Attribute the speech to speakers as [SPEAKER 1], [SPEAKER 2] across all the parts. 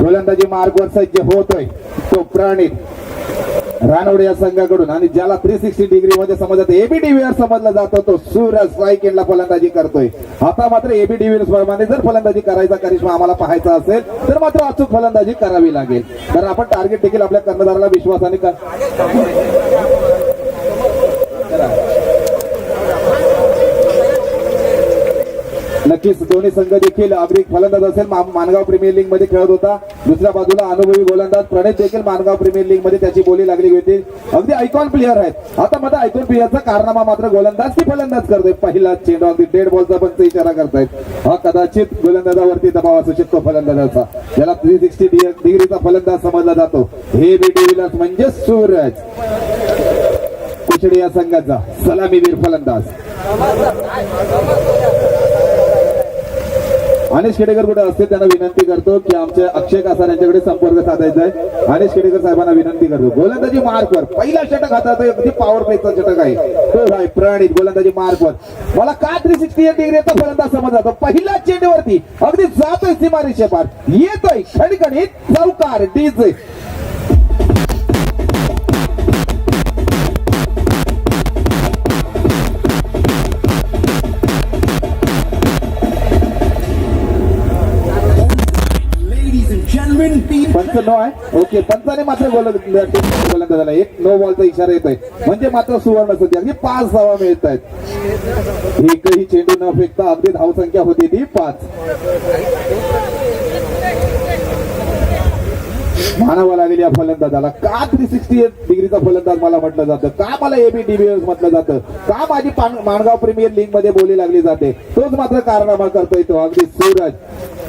[SPEAKER 1] गोलंदाजी मार्गवर सज्ज होतोय तो प्रणित रानवडे या संघाकडून आणि ज्याला 360 डिग्री मध्ये समजत एबी डिव्हिलियर्स समजला जातो तो सूरज स्ट्राईक एंडला फलंदाजी करतोय. आता मात्र एबी डिव्हिलियर्स प्रमाणे जर फलंदाजी करायचा करिश्मा आम्हाला पाहायचा असेल तर मात्र अचूक फलंदाजी करावी लागेल. तर आपण टार्गेट देखील आपल्या कर्णधाराला विश्वासाने नक्कीच दोन्ही संघ देखील अग्री फलंदाज असेल. मानगाव प्रीमियर लीग मध्ये खेळत होता. दुसऱ्या बाजूला अनुभवी गोलंदाज प्रणित देखील मानगाव प्रीमियर लीग मध्ये त्याची बोली लागली होती. अगदी आयकॉन प्लेअर आहेत. आता मात्र आयकॉन प्लेअरचा कारनामा मात्र गोलंदाज की फलंदाज करतोय. पहिला चेंडू अगदी डेड बॉलचा पण इशारा करतायत. हा कदाचित गोलंदाजावरती दबाव असू शकतो फलंदाजाचा, ज्याला 360 डिग्रीचा फलंदाज समजला जातो. हे बी डिव्हिलियर्स म्हणजे सूरज कुशडे या संघाचा सलामीवीर फलंदाज. अनिश खेडेकर कुठे असतील त्यांना विनंती करतो की आमच्या अक्षय कासार यांच्याकडे संपर्क साधायचा आहे. अनिश खेडेकर साहेबांना विनंती करतो. गोलंदाजी मार्कवर पहिला षटक हातात अगदी पॉवर प्लेचा षटक आहे तो आहे प्रणित. गोलंदाजी मार्कवर मला का 360 डिग्रीचा फलंदाज समजला जातो. पहिल्या चेंडूवरती अगदी जातोय सीमारेषे पार, येतोय खणखणीत चौकार डीजे. पंच नो आहे. ओके, पंचाने मात्र गोलंदाजाला एक नो बॉलचा इशारा येतोय म्हणजे मात्र सुवर्ण संधी अगदी 5 धावा मिळत आहेत. एकही चेंडू न फेकता अगदी धावसंख्या होती ती 5. मानावं लागेल या फलंदाजाला. का 360 डिग्रीचा फलंदाज मला म्हटलं जातं, का मला एबी डिव्हिलियर्स म्हटलं जातं, का माझी माणगाव प्रीमियर लीग मध्ये बोली लागली जाते, तोच मात्र कारनामा करतोय तो अगदी सूरज.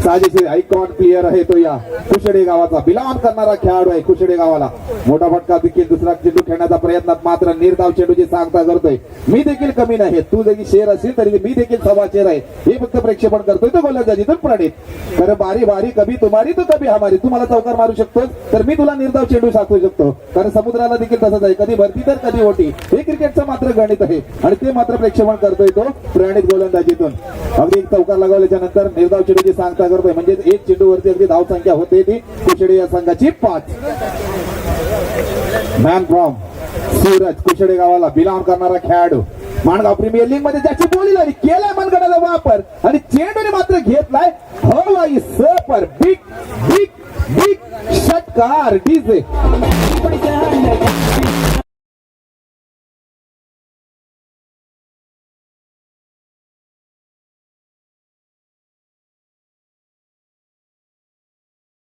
[SPEAKER 1] साजेशीर आयकॉन प्लेअर आहे तो या कुशडे गावाचा, बिलॉंग करणारा खेळाडू आहे कुशडे गावाला. मोठा फटका देखील दुसरा चेंडू खेळण्याचा प्रयत्नात मात्र निर्धाव चेंडूची सांगता करतोय. मी देखील कमी नाही, तू जरी शेर असेल तरी मी देखील सव्वा शेर आहे हे फक्त प्रेक्षेपण करतोय तो गोलंदाजीतून प्रणित. तर बारी बारी कभी तुम्हारी तो कभी हमारी. तू मला चौकार मारू शकतोस तर मी तुला निर्धाव चेंडू साकू शकतो, कारण समुद्राला देखील तसंच आहे, कधी भरती तर कधी ओटी. हे क्रिकेटचं मात्र गणित आहे आणि ते मात्र प्रेक्षेपण करतोय तो प्रणित गोलंदाजीतून. अगदी एक चौकार लगावल्याच्या नंतर निर्धाव चेंडूची सांगता करतोय म्हणजे एक चेंडूवरती अगदी धाव संख्या होते ती कुशडे या संघाची 5. मॅन फ्रॉम सूरज कुशडे गावाला बिलॉंग करणारा खेळाडू, माणगाव प्रीमियर लीग मध्ये ज्याची बोली लागली, केलाय मनगडाचा वापर आणि चेंडूने मात्र घेतलाय हवाई सपर. बिग बिग बिग षटकार डीजे.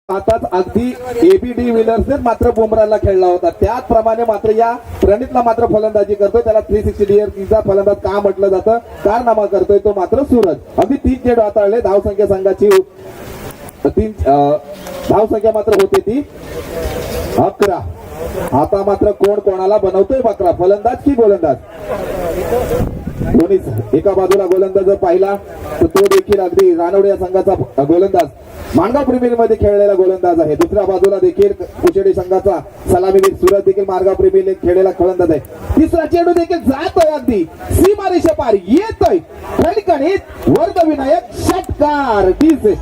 [SPEAKER 1] आताच अगदी एबी डिव्हिलियर्सने मात्र बुमराला खेळला होता, त्याचप्रमाणे मात्र या प्रणितला मात्र फलंदाजी करतोय. त्याला 360 डिग्रीचा फलंदाज का म्हटलं जातं, कारनामा करतोय तो मात्र सूरज. अगदी 3 चेंडू हाताळले. धावसंख्या संघाची 3 धावसंख्या मात्र होते ती 11. आता मात्र कोण कोणाला बनवतोय बकरा, फलंदाज की गोलंदाज. दोन्हीच एका बाजूला गोलंदाज पाहिला तर तो देखील अगदी रानवडे या संघाचा गोलंदाज, माणगाव प्रीमियर मध्ये खेळलेला गोलंदाज आहे. दुसऱ्या बाजूला देखील कुशडे संघाचा सलामीवीर सूरज देखील माणगाव प्रीमियर लीग खेळलेला फलंदाज आहे. तिसरा चेंडू देखील जातोय अगदी सीमारेषे पार, येतोय खणखणीत वर्धविनायक षटकार डीजे.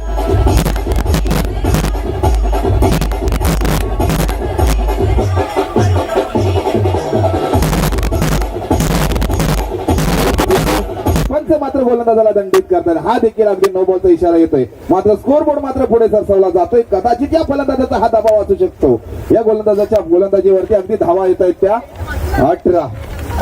[SPEAKER 1] मात्र गोलंदाजाला दंडित करतात. हा देखील अगदी नो बॉलचा इशारा येतोय. मात्र स्कोर बोर्ड मात्र पुढे सरसावला जातोय. कदाचित या फलंदाजाचा हा दबाव असू शकतो. या गोलंदाजाच्या गोलंदाजीवरती अगदी धावा येत आहेत त्या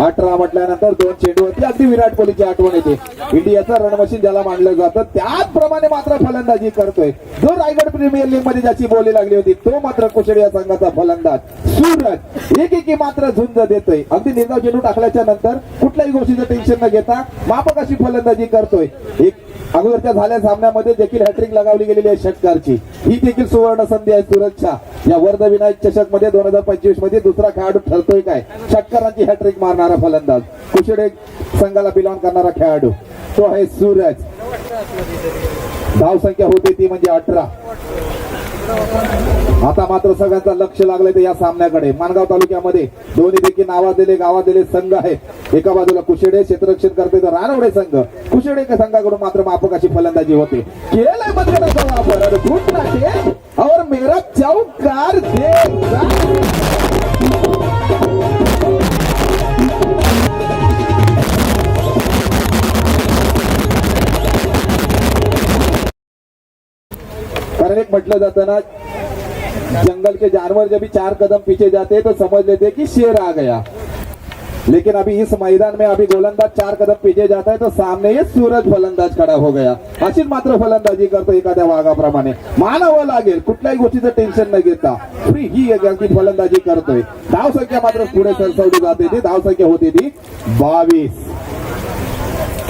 [SPEAKER 1] 18 म्हटल्यानंतर 2 चेंडूवरती अगदी विराट कोहलीची आठवण येते. इंडियाचं रणमशीन ज्याला मानलं जातं त्याचप्रमाणे मात्र फलंदाजी करतोय जो रायगड प्रीमियर लीग मध्ये ज्याची बोली लागली होती तो मात्र कुशडे या संघाचा फलंदाज सूरज. एकेकी मात्र झुंज देतोय. अगदी निर्धाव चेंडू टाकल्याच्या नंतर कुठल्याही गोष्टीचं टेन्शन न घेता माफक अशी फलंदाजी करतोय. एक अगोदरच्या झाल्या सामन्यामध्ये देखील हॅट्रिक लगावली गेलेली आहे षटकारची. ही देखील सुवर्ण संधी आहे सूरजच्या. या वर्धविनायक चषक मध्ये 2025 मध्ये दुसरा खेळाडू ठरतोय काय षटकारांची हॅट्रिक मारणारा फलंदाज, कुशडे संघाला बिलॉंग करणारा खेळाडू तो आहे सूरज. धावसंख्या होती ती म्हणजे 18. आता मात्र सगळ्यांचं लक्ष लागलंय या सामन्याकडे. माणगाव तालुक्यामध्ये दोन्ही देखील नावाजलेले गावाजलेले संघ आहेत. एका बाजूला कुशडे क्षेत्ररक्षण करते तर रानवडे संघ. कुशडे संघाकडून मात्र माफक अशी फलंदाजी होते. केलाय मनगडाचा वापर और मेरा कारण एक म्हटलं जातं ना, जंगल के जानवर जब भी 4 कदम पीछे जाते तो समझ लेते कि शेर आ गया, लेकिन अभी इस मैदान में अभी गोलंदाज 4 कदम पीछे जाता है तो सामने ये सूरज फलंदाज खड़ा हो गया. अशीच मात्र फलंदाजी करतो एखाद्या वाघाप्रमाणे. मानावं लागेल, कुठल्याही गोष्टीचं टेन्शन न घेता फ्री ही अगदी फलंदाजी करतोय. धाव संख्या मात्र पुढे सरसवली जाते ती. धाव संख्या होती ती 22.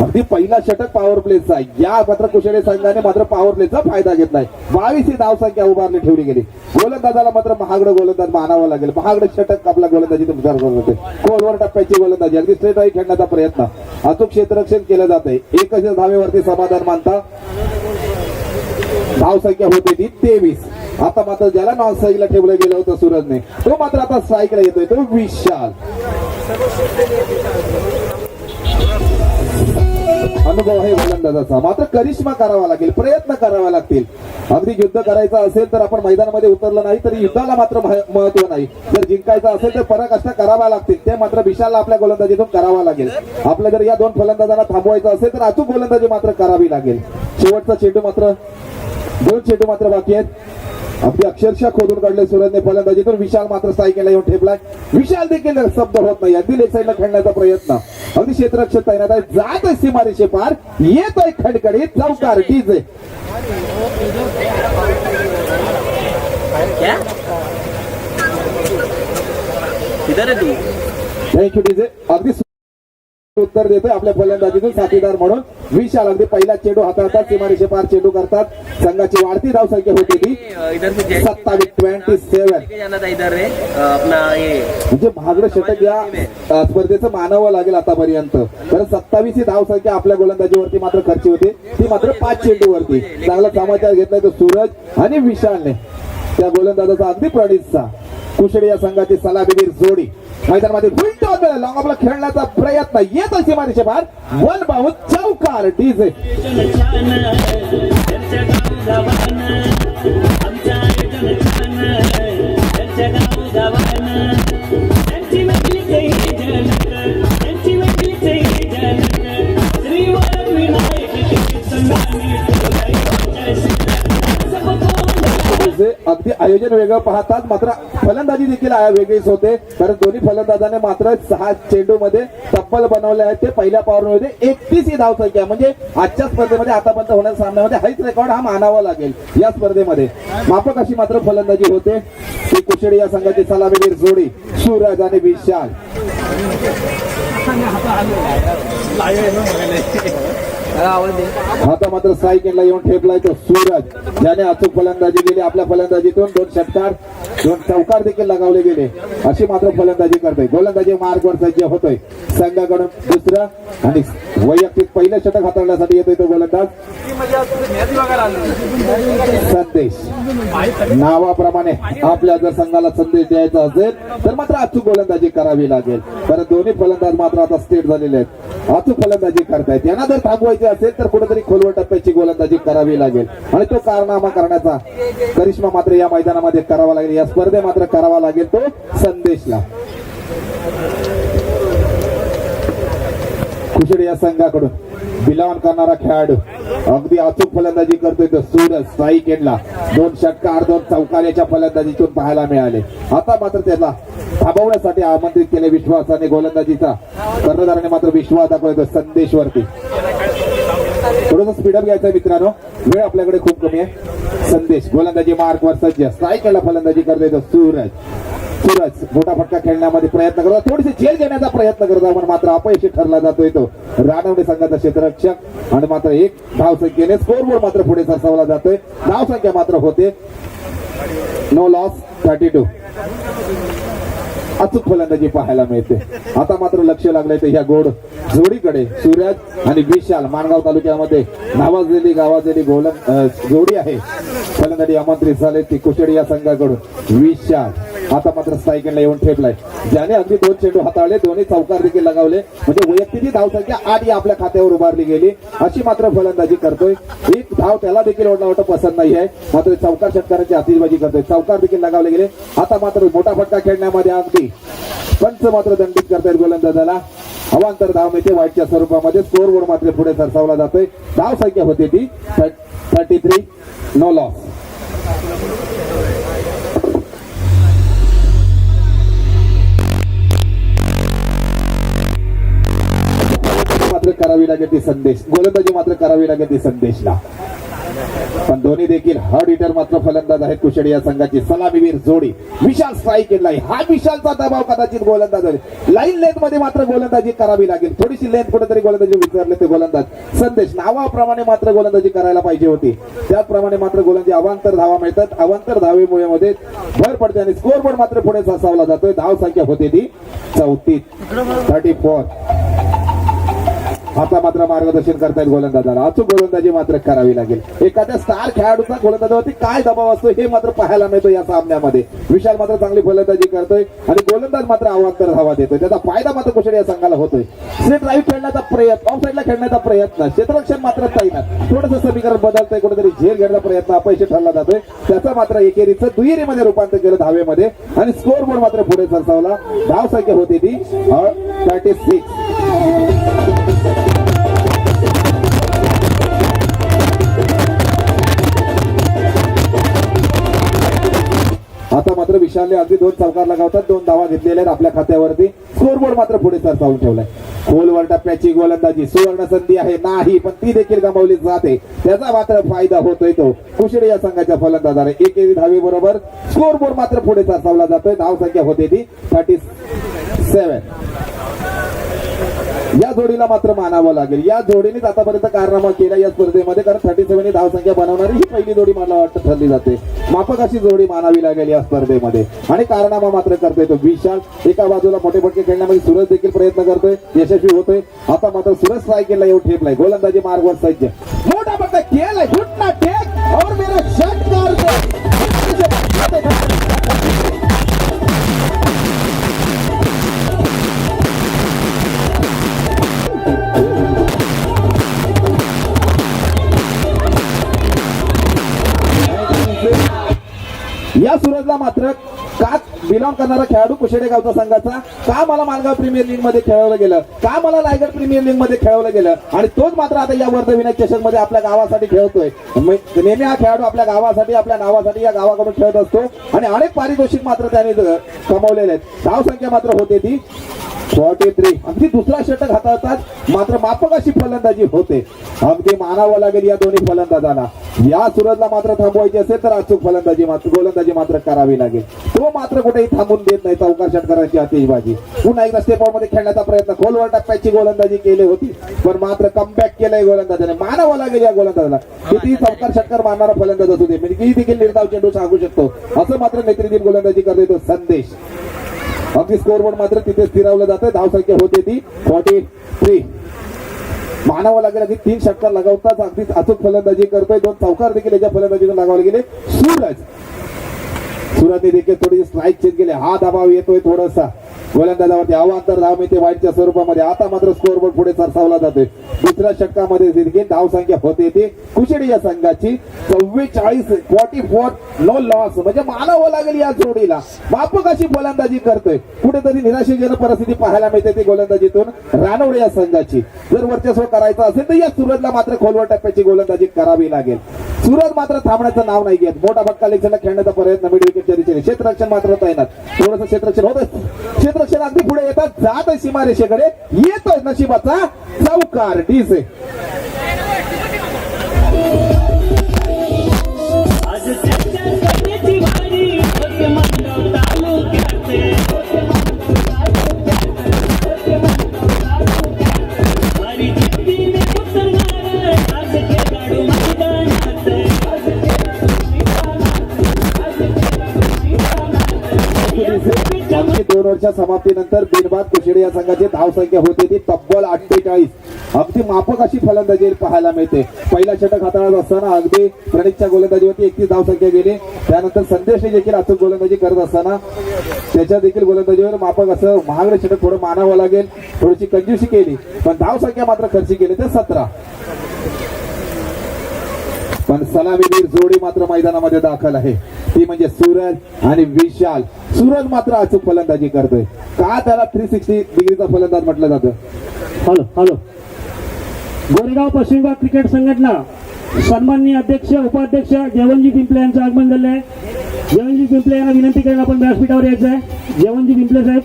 [SPEAKER 1] अगदी पहिला षटक पॉवर प्लेचा. या मात्र कुशळे संघाने मात्र पॉवर प्लेचा फायदा घेतलाय. 22 ही धाव संख्या उभारली ठेवली गेली. गोलंदाजाला मात्र महागडं गोलंदाज मानावं लागेल. महागडं षटक आपला गोलंदाजी तुमच्यावर करत होते. खोलवर टप्प्याची गोलंदाजी अगदी स्ट्रेट राईट खेळण्याचा प्रयत्न. अचूक क्षेत्ररक्षण केलं जातंय. एकच धावेवरती समाधान मानता. धाव संख्या होती ती 23. आता मात्र ज्याला नॉन स्ट्राईकला ठेवलं गेलं होतं सूरजने, तो मात्र आता स्ट्राईकला येतोय. तो विशाल. अनुभव आहे गोलंदाजाचा. मात्र करिश्मा करावा लागेल, प्रयत्न करावा लागतील. अगदी युद्ध करायचं असेल तर आपण मैदानामध्ये उतरलं नाही तरी युद्धाला मात्र महत्व नाही. जर जिंकायचं असेल तर पराकाष्ठा करावा लागतील. ते मात्र विशालला आपल्या गोलंदाजीतून करावा लागेल. आपल्या जर या 2 फलंदाजांना थांबवायचं असेल तर अचूक गोलंदाजी मात्र करावी लागेल. शेवटचा चेंडू मात्र 2 चेंडू मात्र बाकी आहेत. अगदी अक्षरशः खोदून काढले सूरजने फलंदाजीतून. विशाल मात्र स्ट्राईकला येऊन ठेपलाय. विशाल देखील शब्द होत नाही. अगदी लेग साईडला खेळण्याचा प्रयत्न. अगदी क्षेत्ररक्षक तैनात आहे. जात आहे सीमारेषे पार. येतोय खडखडीत चौकार. DJ thank you DJ. अगदी उत्तर देतोय आपल्या फलंदाजीतून साथीदार म्हणून. विशाल अगदी पहिला चेंडू हाताळतात. सीमारेषे पार चेंडू करतात. संघाची वाढती धाव संख्या होती ती 27-27. म्हणजे महागडं षटक या स्पर्धेचं मानावं लागेल आतापर्यंत. तर 27 ही धाव संख्या आपल्या गोलंदाजीवरती मात्र खर्ची होती. ती मात्र 5 चेंडूवरती. चांगला समाचार घेतलाय तो सूरज आणि विशालने. त्या गोलंदाजाचा अगदी प्रणितचा. कुशळे या संघाची सलामीवीर जोडी मैदानामध्ये लॉंग ऑफला खेळण्याचा प्रयत्न. येत सीमारेषे पार. 1 बाउंड चौकार. डीजे अगदी आयोजन वेगळं पाहतात. मात्र फलंदाजी देखील वेगळीच होते. कारण दोन्ही फलंदाजाने मात्र 6 चेंडू मध्ये तब्बल बनवले आहेत. ते पहिल्या पॉवरमध्ये 31 ही धाव संख्या. म्हणजे आजच्या स्पर्धेमध्ये आतापर्यंत होणाऱ्या सामन्यामध्ये हाच रेकॉर्ड हा मानावा लागेल. या स्पर्धेमध्ये माफक अशी मात्र फलंदाजी होते. ती कुशळे या संघाची सलामीवीर जोडी सूरज आणि विशाल. आता मात्र स्ट्राईकला येऊन ठेपलाय तो सूरज, ज्याने अचूक फलंदाजी केली. आपल्या फलंदाजीतून 2 षटकार 2 चौकार देखील लगावले गेले. अशी मात्र फलंदाजी करतोय. गोलंदाजी मार्गवर सज्ज होतोय. संघाकडून दुसरं आणि वैयक्तिक पहिलं षटक हाताळण्यासाठी येतोय तो गोलंदाज संदेश. नावाप्रमाणे आपल्या जर संघाला संदेश द्यायचा असेल तर मात्र अचूक गोलंदाजी करावी लागेल. कारण दोन्ही फलंदाज मात्र आता स्टेट झालेले आहेत. अचूक फलंदाजी करतायत. यांना जर थांबवायचे असेल तर कुठेतरी खोलवर टप्प्याची गोलंदाजी करावी लागेल. आणि तो कारनामा करण्याचा करिश्मा मात्र या मैदानामध्ये करावा लागेल. या स्पर्धे मात्र करावा लागेल तो संदेशला. कुशळे या संघाकडून बिलावन करणारा खेळाडू अगदी अचूक फलंदाजी करतोय तो सूरज. स्ट्राईक एंडला 2 षटकार 2 चौकार याच्या फलंदाजीतून पाहायला मिळाले. आता मात्र त्याला थांबवण्यासाठी आमंत्रित केले विश्वासाने. गोलंदाजीचा कर्णधाराने मात्र विश्वास दाखवला संदेश वरती. थोडंसं स्पीडअप घ्यायचं मित्रांनो, वेळ आपल्याकडे खूप कमी आहे. संदेश गोलंदाजी मार्कवर सज्ज. स्ट्राईक एंडला फलंदाजी करतोय तो सूरज. सूरज मोठा फटका खेळण्यामध्ये प्रयत्न करतो. थोडीशी झेल घेण्याचा प्रयत्न करतो पण मात्र अपयशी ठरला जातोय तो. रानवडे संघाचा क्षेत्ररक्षक आणि मात्र 1 धाव संख्येने स्कोरबोर्ड मात्र पुढे सरसावला जातोय. धाव संख्या मात्र होते नो लॉस 32. अचूक फलंदाजी पाहायला मिळते. आता मात्र लक्ष लागलंय तर ह्या गोड जोडीकडे. सूरज आणि विशाल माणगाव तालुक्यामध्ये नावाजलेली गावाजलेली जोडी आहे. फलंदाजी आमंत्रित झाले ती कुशळे या संघाकडून. विशाल आता मात्र स्ट्राईकला येऊन ठेपलाय. ज्याने अगदी 2 चेंडू हाताळले. दोन्ही चौकार देखील लगावले. म्हणजे वैयक्तिक धाव संख्या 8 या आपल्या खात्यावर उभारली गेली. अशी मात्र फलंदाजी करतोय. 1 धाव त्याला देखील ओढला पसंत नाही आहे. मात्र चौकार षटकारांची आतिषबाजी करतोय. चौकार देखील लगावले गेले. आता मात्र मोठा फटका खेळण्यामध्ये अगदी पंच मात्र दंडित करतायत गोलंदाजाला. अवांतर धाव मिळते वाईटच्या स्वरूपामध्ये. स्कोरबोर्ड मात्र पुढे सरसावला जातोय. धाव संख्या होती ती 33 नो लॉस. मात्र करावी लागेल ती संदेश, गोलंदाजी मात्र करावी लागेल ती संदेशला. पण दोन्ही देखील हर्ड हिटर मात्र फलंदाज आहेत कुशेडी या संघाची. सलामीवीर जोडी विशाल स्ट्राईक केलाय. हा विशालचा दबाव कदाचित गोलंदाज लाईन लेंथ मध्ये मात्र गोलंदाजी करावी लागेल. थोडीशी लेंथ कुठेतरी गोलंदाजी विसरले ते गोलंदाज संदेश. नावाप्रमाणे मात्र गोलंदाजी करायला पाहिजे होती, त्याचप्रमाणे मात्र गोलंदाजी अवांतर धावा मिळतात. अवांतर धावेमुळे मध्ये भर पडते आणि स्कोर बोर्ड मात्र पुढे सरसावला जातोय. धाव संख्या होते ती 34. आता मात्र मार्गदर्शन करतायत गोलंदाजाला. अचूक गोलंदाजी मात्र करावी लागेल. एखाद्या स्टार खेळाडूचा गोलंदाजावरती काय दबाव असतो हे मात्र पाहायला मिळतो या सामन्यामध्ये. विशाल मात्र चांगली फलंदाजी करतोय आणि गोलंदाज मात्र अवांतर धावा देतोय. त्याचा फायदा मात्र कुशेडी या संघाला होतोय. स्ट्रेट ड्राईव्ह खेळण्याचा प्रयत्न, ऑफ साईडला खेळण्याचा प्रयत्न, क्षेत्ररक्षण मात्र तैनात. थोडंसं समीकरण बदलतंय, कुठेतरी झेल घेण्याचा प्रयत्न अपयशी ठरला जातोय. त्याचा मात्र एकेरीचं दुहेरीमध्ये रूपांतर केलं धावेमध्ये आणि स्कोर बोर्ड मात्र पुढे सरसावला. धाव संख्या होती ती 36. आता मात्र विशालने अगदी 2 चौकार लगावतात. 2 धावा घेतलेल्या आहेत आपल्या खात्यावरती. स्कोर बोर्ड मात्र पुढे सरसावून ठेवलाय. खोलवर टप्प्याची गोलंदाजी, सुवर्ण संधी आहे नाही, पण ती देखील गमावली जाते. त्याचा मात्र फायदा होतोय तो कुशेडी या संघाच्या फलंदाजाला. एकेरी धावे बरोबर स्कोर बोर्ड मात्र पुढे सरसावला जातोय. धाव संख्या होते ती 37. या जोडीला मात्र मानावं लागेल. या जोडीनेच आतापर्यंत कारनामा केला या स्पर्धेमध्ये, कारण 37 धाव संख्या बनवणारी ही पहिली जोडी मला वाटतं ठरली जाते. माफक अशी जोडी मानावी लागेल या स्पर्धेमध्ये आणि कारनामा मात्र करतोय तो विशाल. एका बाजूला मोठे फटके खेळण्यामध्ये सूरज देखील प्रयत्न करतोय, यशस्वी होतोय. आता मात्र सूरज स्ट्राईक केला, येऊन ठेपलाय. गोलंदाजी मार्गवर सज्ज, मोठा फटका केलाय. घुटना टेक और मेरा शॉट मारतोय. या सूरजला मात्र का बिलॉंग करणारा खेळाडू कुशेडे गावचा संघाचा, का मला मालगाव प्रीमियर लीग मध्ये खेळवलं गेलं, का मला रायगड प्रीमियर लीग मध्ये खेळवलं गेलं आणि तोच मात्र आता या वर्धविनायक चषक मध्ये आपल्या गावासाठी खेळतोय. नेहमी हा खेळाडू आपल्या गावासाठी, आपल्या नावासाठी या गावाकडून खेळत असतो आणि अनेक पारितोषिक मात्र त्याने कमावलेले आहेत. धाव संख्या मात्र होते ती 43. अगदी दुसरा षटक हाताळतात, मात्र माफक अशी फलंदाजी होते. अगदी मानावं लागेल या दोन्ही फलंदाजांना. या सूरजला मात्र थांबवायची असेल तर अचूक फलंदाजी गोलंदाजी मात्र करावी लागेल. तो मात्र कुठेही थांबून देत नाही. चौकार षटकाराची आतिषबाजी. पुन्हा एकदा स्टेप मध्ये खेळण्याचा प्रयत्न, खोलवर टप्प्याची गोलंदाजी केली होती पण मात्र कमबॅक केलंय गोलंदाजाने. मानावं लागेल या गोलंदाजाला. किती चौकार षटकार मारणारा फलंदाज असू दे, म्हणजे किती देखील निर्धाव चेंडू सांगू शकतो असं मात्र नेतृत्व गोलंदाजी करतोय तो संदेश. अगदी स्कोरबोर्ड मात्र तिथे स्थिरावलं जातं. धाव संख्या होते ती 43. मानावं लागेल. अगदी 3 षटकार लगावताच अगदी अचूक फलंदाजी करतोय. 2 चौकार देखील याच्या फलंदाजीतून लगावले गेले. सूरजने देखील थोडी स्ट्राईक चेंज केले. हा दबाव येतोय थोडासा गोलंदाजावरती. अवांतर धाव मिळते वाईटच्या स्वरूपामध्ये. आता मात्र स्कोरबोर्ड पुढे सरसावला जातोय. दुसऱ्या षटकामध्ये देखील धाव संख्या होते ती कुशेडी या संघाची 44. No loss. म्हणजे मानावं लागेल या जोडीला. माफक अशी गोलंदाजी करतोय. कुठेतरी निराशेजनक परिस्थिती पाहायला मिळते ती गोलंदाजीतून रानवडे या संघाची. जर वर्चस्व करायचं असेल तर या सूरजला मात्र खोलवर टप्प्याची गोलंदाजी करावी लागेल. सूरज मात्र थांबण्याचं नाव नाही घेत. मोठा फटका लेगला खेळण्याचा प्रयत्न मिड विकेटच्या दिशेने. क्षेत्ररक्षण मात्र तैनात. थोडंसं क्षेत्ररक्षण होत. क्षेत्ररक्षण अगदी पुढे येतात, जात आहे सीमारेषेकडे. येतोय नशिबाचा चौकार. डीसे दोन वर्षा समाप्तीनंतर बिनबाद कुशेडी या संघाची धाव संख्या होती ती तब्बल 48. अगदी माफक अशी फलंदाजी पाहायला मिळते. पहिला षटक हाताळत असताना अगदी प्रणितच्या गोलंदाजीवरती 31 धाव संख्या गेली. त्यानंतर संदेशने देखील अचूक गोलंदाजी करत असताना त्याच्या देखील गोलंदाजीवर माफक असं महागडे षटक थोडं मानावं लागेल. थोडीशी कंजूसी केली पण धाव संख्या मात्र खर्ची केली ते 17. पण सलामीवीर जोडी मात्र मैदानामध्ये दाखल आहे, ती म्हणजे सूरज आणि विशाल. सूरज मात्र अचूक फलंदाजी करतोय. का त्याला 360 डिग्रीचा फलंदाज म्हटलं जातं.
[SPEAKER 2] हॅलो गोरेगाव पश्चिम विभाग क्रिकेट संघटना सन्माननीय अध्यक्ष उपाध्यक्ष जयवंतजी पिंपळे यांचं आगमन झालं आहे. जयवंतजी पिंपळे यांना विनंती करेन आपण व्यासपीठावर यायचं आहे. जयवंतजी पिंपळे साहेब.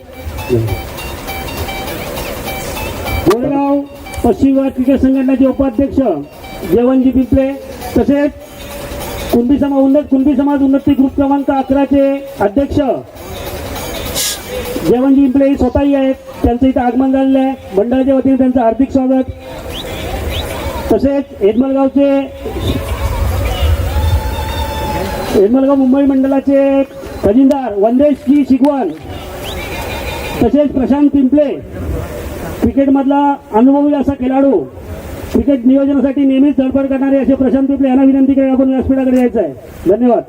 [SPEAKER 2] गोरेगाव पश्चिम विभाग क्रिकेट संघटनेचे उपाध्यक्ष जयवंतजी पिंपळे तसेच कुणबी समाज उन्नती ग्रुप क्रमांक 11चे अध्यक्ष जयवंतजी पिंपळे स्वतःही आहेत. त्यांचं इथं आगमन झालेलं आहे. मंडळाच्या वतीने त्यांचं हार्दिक स्वागत. तसेच हेदमलगाव मुंबई मंडळाचे खजिनदार वंदेशजी शिगवण तसेच प्रशांत पिंपळे क्रिकेटमधला अनुभवी असा खेळाडू क्रिकेट नियोजनासाठी नेहमीच धडपड करणारे असे प्रशांत पिंपळे यांना विनंती करेन आपण व्यासपीठाकडे यायचं आहे. धन्यवाद.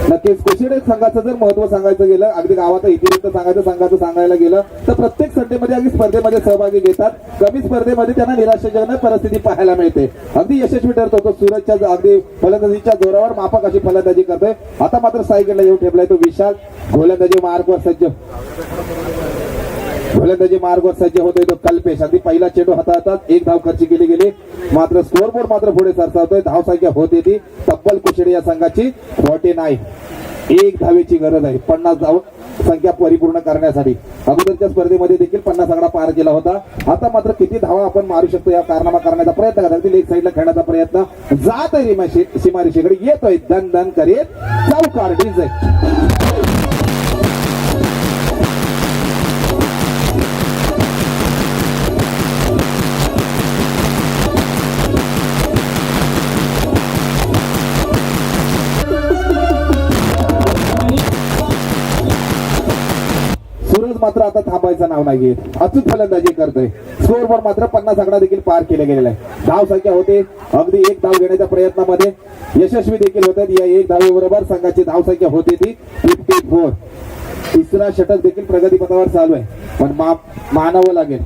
[SPEAKER 1] नक्कीच कुशिडे संघाचं जर महत्व सांगायचं गेलं अगदी गावाचा इतिहास संघाचं सांगायला गेलं तर प्रत्येक संडेमध्ये अगदी स्पर्धेमध्ये सहभागी घेतात. कमी स्पर्धेमध्ये त्यांना निराशाजनक परिस्थिती पाहायला मिळते. अगदी यशस्वी ठरतो तो सूरजच्या अगदी फलंदाजीच्या जोरावर माफक अशी फलंदाजी करतोय. आता मात्र सायकलला येऊन ठेवलाय तो विशाल. गोलंदाजी मार्गवर सज्ज होतोय तो कल्पेश. अगदी पहिला चेंडू हाताळतात एक धाव खर्च केली गेली. मात्र स्कोरबोर्ड मात्र पुढे सरसावतोय. धाव संख्या होते ती तब्बल कुशिडे या संघाची 49. एक धावेची गरज आहे 50 धाव संख्या परिपूर्ण करण्यासाठी. अगोदरच्या स्पर्धेमध्ये देखील 50 आकडा पार केला होता. आता मात्र किती धावा आपण मारू शकतो या कारनामा करण्याचा प्रयत्न करतात. लेग साईडला खेळण्याचा प्रयत्न जात आहे सीमारेषेकडे येतोय दन दन करीत चौकार डीजे. मात्र आता थांबायचं नाव नाही घेत. अचूक फलंदाजी करतोय. स्कोरबोर्ड मात्र 50 आकडा देखील पार केले गेलेला आहे. धाव संख्या होते अगदी एक धाव घेण्याच्या प्रयत्नामध्ये यशस्वी देखील होतात. या एक धावेबरोबर संघाची धाव संख्या होते ती 54. तिसरा षटक देखील प्रगतीपथावर चालू आहे पण मानावं लागेल.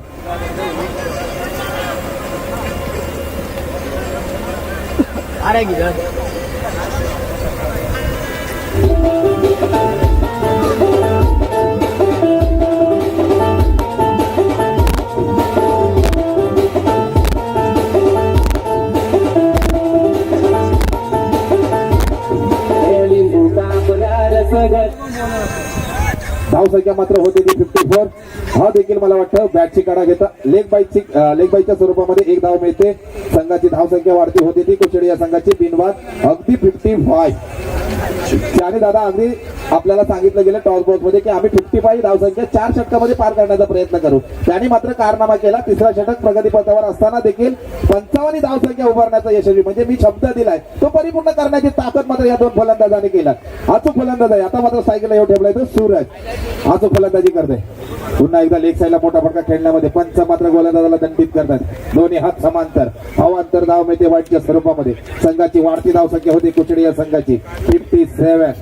[SPEAKER 1] धाव संख्या मात्र होते ती 54. हा देखील मला वाटतं बॅटची काढा घेता लेग बाईच्या स्वरूपामध्ये एक धाव मिळते. संघाची धाव संख्या वाढती होते ती कुशिडे या संघाची बिनवाद अगदी 55. त्याने दादा अगदी आपल्याला सांगितलं गेलं टॉस बॉक्स मध्ये की आम्ही 55 धाव संख्या 4 षटकामध्ये पार करण्याचा प्रयत्न करू. त्यांनी मात्र कारनामा केला. तिसरा षटक प्रगतीपथावर असताना देखील 55 धाव संख्या उभारण्याचा यशस्वी म्हणजे मी शब्द दिलाय तो परिपूर्ण करण्याची ताकद मात्र या दोन फलंदाजांनी केला. अचूक फलंदाज आहे. आता मात्र सायकलला येऊन ठेवलाय तो सूरज. अचूक फलंदाजी करते. पुन्हा एकदा लेग साईडला मोठा फटका खेळण्यामध्ये पंच मात्र गोलंदाजाला दंडित करतात. दोन्ही हात समांतर अवांतर धाव मिळते वाईटच्या स्वरूपामध्ये. संघाची वाढती धाव संख्या होती कुशिडे या संघाची 57.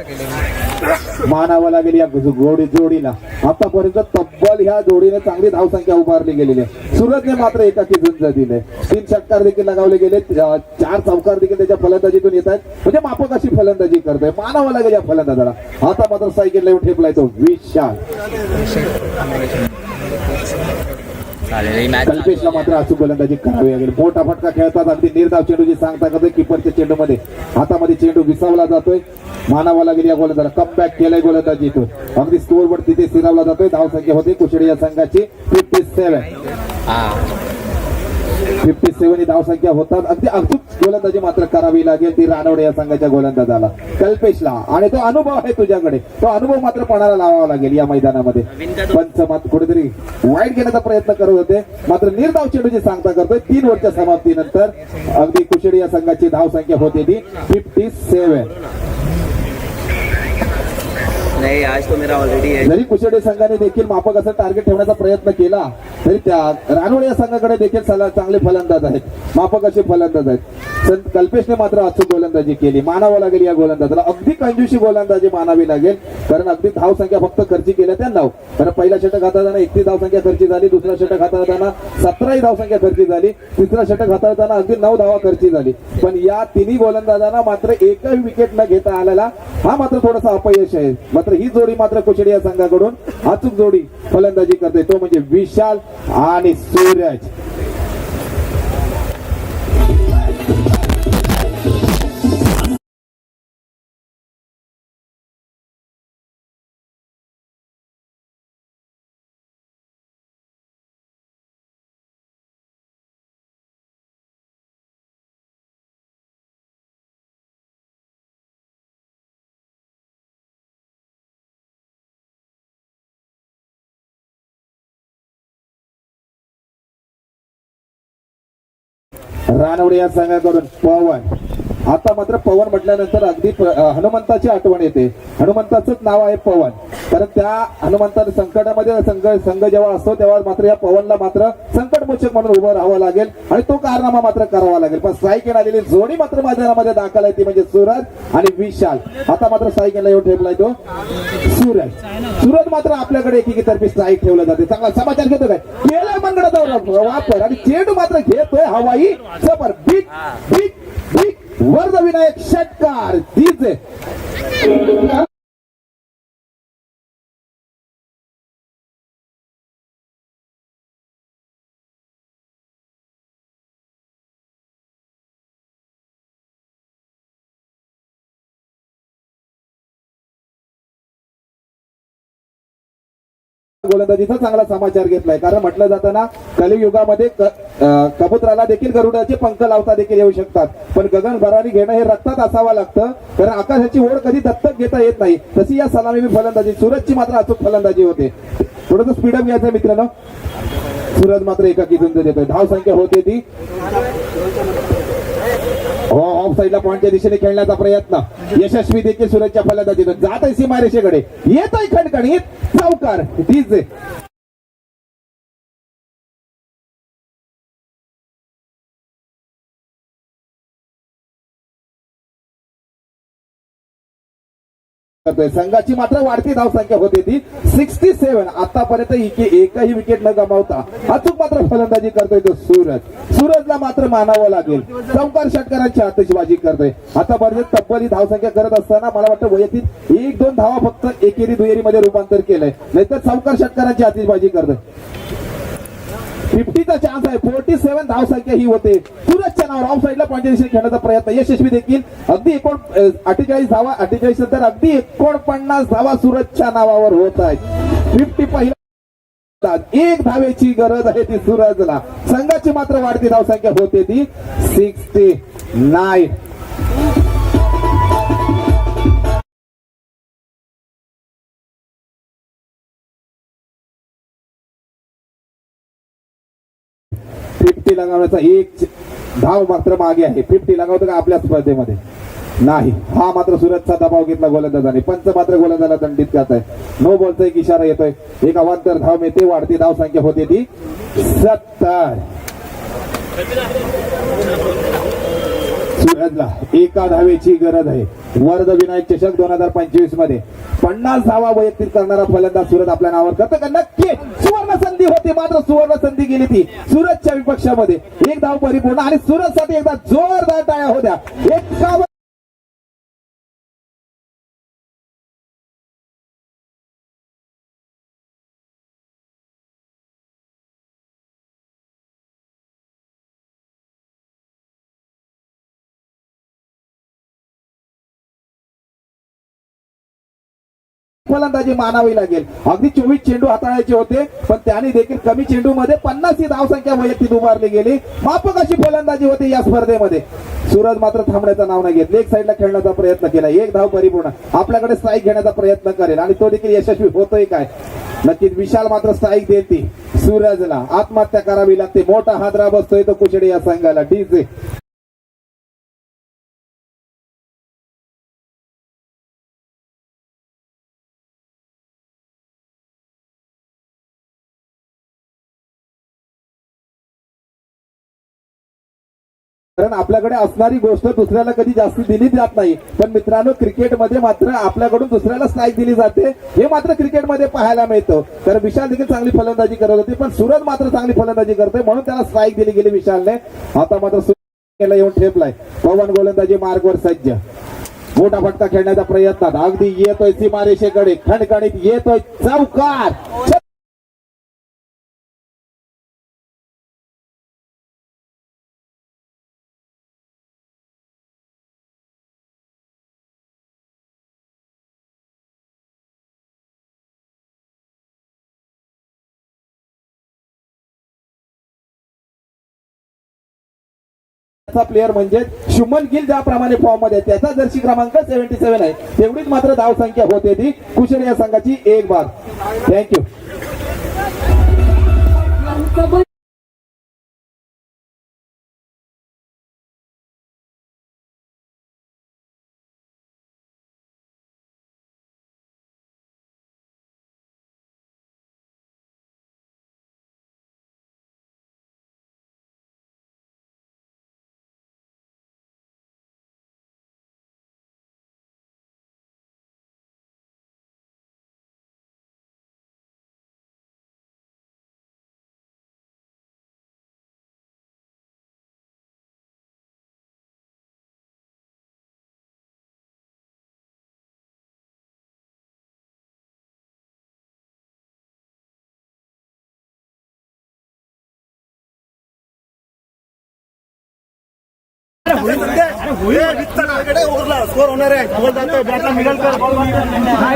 [SPEAKER 1] मानावं लागेल या जोडीला. आतापर्यंत तब्बल ह्या जोडीने चांगली धाव संख्या उभारली गेलेली आहे. सूरजने मात्र एकाकी झुंज दिले. 3 षटकार देखील लगावले गेले. 4 चौकार देखील त्याच्या फलंदाजीतून येत आहेत म्हणजे माफक अशी फलंदाजी करतोय. मानावं लागेल या फलंदाजाला. आता मात्र सायकलला येऊन ठेपलाय तो विशाल. कल्पेशला मात्र अचूक गोलंदाजी करावी लागेल. मोठा फटका खेळतात अगदी निर्धाव चेंडूची सांगता करतोय किपरच्या चेंडूमध्ये. हातामध्ये चेंडू विसावला जातोय. मानावा लागेल या गोलंदाजाला. कमबॅक केलाय गोलंदाजीतून. अगदी स्कोरबोर्ड तिथे स्थिरावला जातोय. धाव संख्या होती कुशिडे या संघाची 57. 57 ही धाव संख्या होतात. अगदी अचूक गोलंदाजी मात्र करावी लागेल ती रानवडे या संघाच्या गोलंदाजाला कल्पेशला. आणि तो अनुभव आहे तुझ्याकडे. तो अनुभव मात्र पणाला लावावा लागेल या मैदानामध्ये. पंच मात्र कुठेतरी वाईट घेण्याचा प्रयत्न करत होते मात्र निर्धाव चेंडूची सांगता करतोय. 3 ओव्हरच्या समाप्तीनंतर अगदी कुशिडे या संघाची धाव संख्या होते ती 57.
[SPEAKER 3] नहीं आज तो मेरा ऑलरेडी है.
[SPEAKER 1] जरी कुशिडे संघाने देखील माफक असं टार्गेट ठेवण्याचा प्रयत्न केला तरी त्या रानवडे या संघाकडे देखील चांगले फलंदाज आहेत. माफक असे फलंदाज आहेत. कल्पेशने मात्र अचूक गोलंदाजी केली. मानावं लागेल या गोलंदाजाला. अगदी कंजूशी गोलंदाजी मानावी लागेल कारण अगदी धाव संख्या फक्त खर्ची केल्या त्यांना. कारण पहिला षटक हाताळताना 31 धाव संख्या खर्ची झाली. दुसरा षटक हाताळताना 17 धाव संख्या खर्ची झाली. तिसरा षटक हाताळताना अगदी 9 धावा खर्ची झाली. पण या तिन्ही गोलंदाजांना मात्र एकही विकेट न घेता आलेला हा मात्र थोडासा अपयश आहे. मात्र ही जोडी मात्र कुशिडे या संघाकडून अचूक जोडी फलंदाजी करते तो म्हणजे विशाल आणि सूरज. रानवडे या संघाकडून पवन. आता मात्र पवन म्हटल्यानंतर अगदी हनुमंताची आठवण येते. हनुमंताचंच नाव आहे पवन, कारण त्या हनुमंता संकटामध्ये संघ जेव्हा असतो तेव्हा मात्र या पवनला मात्र संकटमोचक म्हणून उभं राहावं लागेल आणि तो कारनामा मात्र करावा लागेल. पण स्ट्राईक आलेली जोडी मात्र मैदानामध्ये दाखल आहे ती म्हणजे सूरज आणि विशाल. आता मात्र स्ट्राईक येऊन ठेवलाय तो सूरज मात्र आपल्याकडे एकीतर्फी स्ट्राईक ठेवलं जाते. चांगला समाचार घेतो काय केला मंगळाचा वापर आणि चेंडू मात्र घेतोय हवाई सपर बिग बिग बिग वर्ध विनायक षटकार डीजे. गोलंदाजीचा चांगला समाचार घेतलाय, कारण म्हटलं जातं ना कलियुगामध्ये कबुतराला देखील गरुडाचे पंख लावता देखील येऊ शकतात, पण गगन भरारी घेणं हे रक्तात असावं लागतं, कारण आकाशाची ओढ कधी दत्तक घेता येत नाही. तशी या सलामी फलंदाजी सूरजची मात्र अचूक फलंदाजी होते. थोडंसं स्पीडअप घ्यायचं मित्रांनो. सूरज मात्र एकाकी झुंज देतोय. धाव संख्या होते ती ऑफ साईडला पॉइंटच्या दिशेने खेळण्याचा प्रयत्न यशस्वी देखील सूरजच्या फलंदाजीतून जात आहे सीमारेषेकडे. येत आहे खणखणीत चौकार डीजे. संघाची मात्र वाढती धाव संख्या होते ती 67. आतापर्यंत एकही विकेट न गमावता अचूक मात्र फलंदाजी करतोय तो सूरज. सूरजला मात्र मानावं लागेल. चौकार षटकारांची आतषबाजी करतोय. आतापर्यंत तब्बल धाव संख्या करत असताना मला वाटतं वैयक्तिक 1-2 धावा फक्त एकेरी दुहेरी मध्ये रूपांतर केलंय, नाहीतर चौकार षटकारांची आतिषबाजी करतोय. 50चा चान्स आहे. 47 धाव संख्या ही होते सूरजच्या नावावर. ऑफ साईडला पॉइंटच्या दिशेने खेळण्याचा प्रयत्न यशस्वी देखील. अगदी 48 धावा 48 नंतर अगदी 49 धावा सूरजच्या नावावर होत आहेत. 50 पहिला 1 धावेची गरज आहे ती सूरजला. संघाची मात्र वाढती धाव संख्या होते ती 69. लगावण्याचा एक धाव मात्र मागे आहे. 50 लगावतो का आपल्या स्पर्धेमध्ये नाही. हा मात्र सूरजचा दबाव घेतला गोलंदाजाने. पंच मात्र गोलंदाजाला दंडित करत आहे. नो बॉलचा एक इशारा येतोय. एक अवांतर धाव मिळते. वाढती धाव संख्या होते ती 70. सूरजला एका धावेची गरज आहे. वर्ध विनायक चषक 2025 मध्ये 50 धावा वैयक्तिक करणारा फलंदाज सूरज आपल्या नावावर करतो का? नक्की सुवर्ण संधी होती, मात्र सुवर्ण संधी गेली ती सूरजच्या विपक्षामध्ये. एक धाव परिपूर्ण आणि सूरजसाठी एकदा जोरदार टाळ्या होत्या. 51 फलंदाजी मानावी लागेल. अगदी 24 चेंडू हाताळायचे होते, पण त्याने देखील कमी चेंडू मध्ये 50 ही धाव संख्या वैयक्तिक उभारली गेली. माफक अशी फलंदाजी होती या स्पर्धेमध्ये. सूरज मात्र थांबण्याचं नाव नाही घेत. लेग साईडला खेळण्याचा प्रयत्न केला. एक धाव परिपूर्ण. आपल्याकडे स्ट्राईक घेण्याचा प्रयत्न करेल आणि तो देखील यशस्वी होतोय काय? नक्कीच विशाल मात्र स्ट्राईक देते सूरजला. आत्महत्या करावी लागते. मोठा हादरा बसतोय तो कुशडे या संघाला. डीजे कारण आपल्याकडे असणारी गोष्ट दुसऱ्याला कधी जास्त दिली जात नाही, पण मित्रांनो क्रिकेटमध्ये मात्र आपल्याकडून दुसऱ्याला स्ट्राईक दिली जाते. हे मात्र क्रिकेटमध्ये पाहायला मिळतं. तर विशाल देखील चांगली फलंदाजी करत होती, पण सूरज मात्र चांगली फलंदाजी करतोय म्हणून त्याला स्ट्राईक दिली गेली विशालने. आता मात्र सूरज येऊन ठेपलाय. पवन गोलंदाजी मार्गवर सज्ज. मोठा फटका खेळण्याचा प्रयत्न अगदी येतोय सीमारेषेकडे. खणखणीत येतोय चौकार. प्लेअर म्हणजे शुमन गिल ज्याप्रमाणे फॉर्म मध्ये त्याचा जर्सी क्रमांक 77 आहे. तेवढीच मात्र धाव संख्या होते ती कुशल या संघाची. एक बाद. थँक्यू.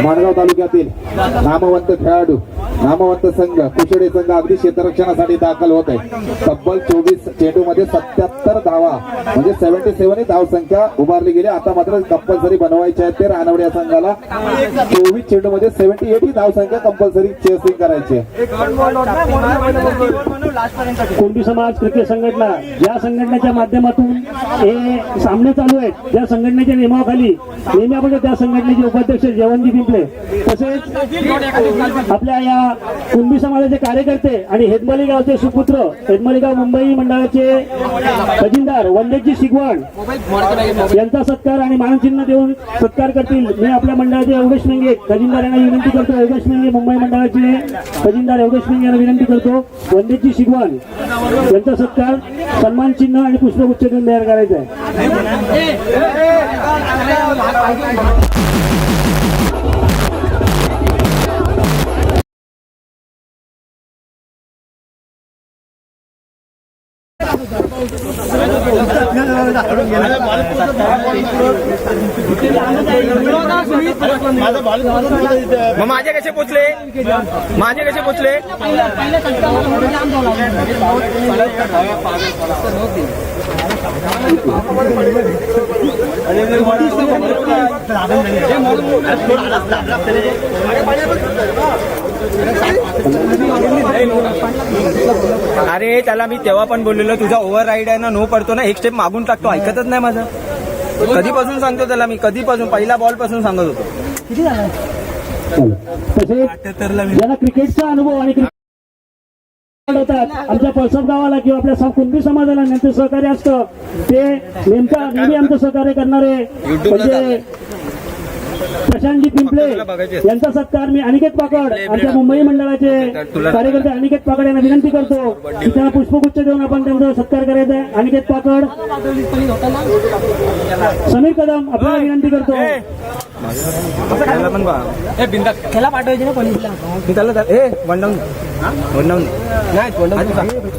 [SPEAKER 1] माणगाव तालुक्यातील नामवंत खेळाडू नामवंत संघ कुशडे संघ अगदी क्षेत्ररक्षणासाठी दाखल होत आहे. तब्बल 24 चेंडूमध्ये 77 धावा म्हणजे 77 धाव संख्या उभारली गेली. आता मात्र कंपल्सरी बनवायचे आहेत ते रानवड या संघाला. 24 चेंडूमध्ये 78 ही धाव संख्या कंपल्सरी चेसिंग करायची आहे.
[SPEAKER 2] कुणबी समाज क्रिकेट संघटना या संघटनेच्या माध्यमातून हे सामने चालू आहेत. ज्या संघटनेच्या नियमाखाली नेहमी आपण त्या संघटनेचे उपाध्यक्ष जयवंती पिंपळे तसेच आपल्या या कुणबी समाजाचे कार्यकर्ते आणि हेदमली गावचे सुपुत्र हेदमली गाव मुंबई मंडळाचे खजिनदार वंदेजी शिगवण यांचा सत्कार आणि मानचिन्ह देऊन सत्कार करतील. मी आपल्या मंडळाचे योगेश मेंगे खजिनदार यांना विनंती करतो. योगेश मेंगे मुंबई मंडळाचे खजिनदार योगेश मेंगे यांना विनंती करतो. वंदेजी शिगवण यांचा सत्कार सन्मान चिन्ह आणि पुष्पगुच्छ देऊन तयार करायचा आहे.
[SPEAKER 3] मग माझे कसे पोचले अरे त्याला मी तेव्हा पण बोललेलो तुझा ओव्हर राईड आहे ना, नो पडतो ना, एक स्टेप मागून टाकतो, ऐकतच नाही माझं. कधीपासून सांगतो त्याला मी, कधीपासून पहिला बॉल पासून सांगत होतो.
[SPEAKER 2] तसेच ज्यांना क्रिकेटचा अनुभव आणि होतात आमच्या पळसप गावाला किंवा आपल्या कुणबी समाजाला त्यांचं सहकार्य असतं ते नेहमी आमचं सहकार्य करणारे म्हणजे प्रशांतजी पिंपळे यांचा सत्कार मी अनिकेत पाकड आमच्या मुंबई मंडळाचे कार्यकर्ते अनिकेत पाकड यांना विनंती करतो की त्यांना पुष्पगुच्छ देऊन आपण त्यांचा सत्कार करायचा आहे. अनिकेत पाकड समीर कदम आपल्याला विनंती करतो.
[SPEAKER 3] खेळा पाठवायचे ना पोलीसला मी त्याला